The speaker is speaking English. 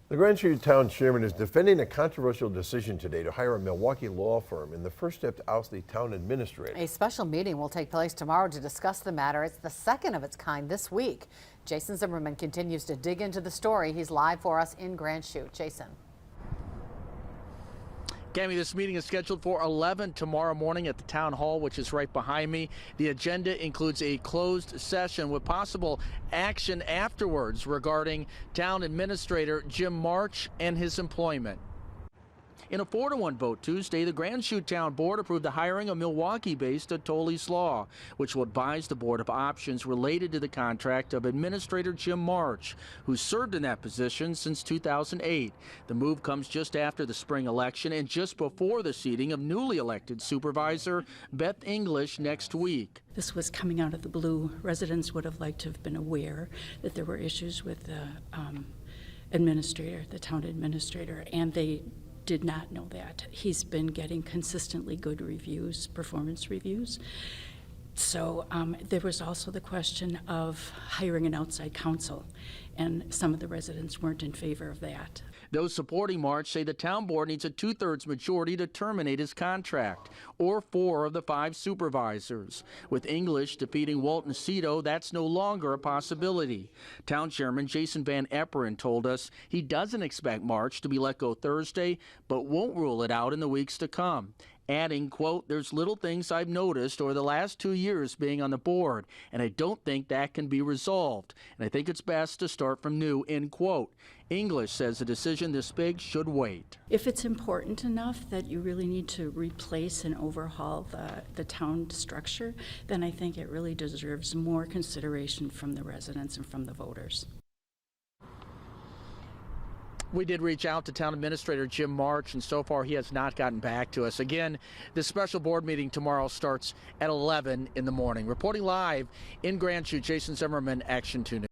The Grand Chute town chairman is defending a controversial decision today to hire a Milwaukee law firm in the first step to oust the town administrator. A special meeting will take place tomorrow to discuss the matter. It's the second of its kind this week. Jason Zimmerman continues to dig into the story. He's live for us in Grand Chute. Jason. Gammy, this meeting is scheduled for 11 tomorrow morning at the town hall, which is right behind me. The agenda includes a closed session with possible action afterwards regarding town administrator Jim March and his employment. In a 4-1 vote Tuesday, the Grand Chute Town Board approved the hiring of Milwaukee-based Atoli's Law, which will advise the board of options related to the contract of Administrator Jim March, who served in that position since 2008. The move comes just after the spring election and just before the seating of newly elected Supervisor Beth English next week. This was coming out of the blue. Residents would have liked to have been aware that there were issues with the administrator, the town administrator, and they did not know that. He's been getting consistently good reviews, performance reviews. So there was also the question of hiring an outside counsel, and some of the residents weren't in favor of that. Those supporting March say the town board needs a 2/3 majority to terminate his contract, or 4 of the 5 supervisors. With English defeating Walton Cito, that's no longer a possibility. Town Chairman Jason Van Epperen told us he doesn't expect March to be let go Thursday, but won't rule it out in the weeks to come. Adding, quote, "There's little things I've noticed over the last 2 years being on the board, and I don't think that can be resolved. And I think it's best to start from new," end quote. English says a decision this big should wait. If it's important enough that you really need to replace and overhaul the town structure, then I think it really deserves more consideration from the residents and from the voters. We did reach out to Town Administrator Jim March, and so far he has not gotten back to us. Again, this special board meeting tomorrow starts at 11 in the morning. Reporting live in Grand Chute, Jason Zimmerman, Action 2 News.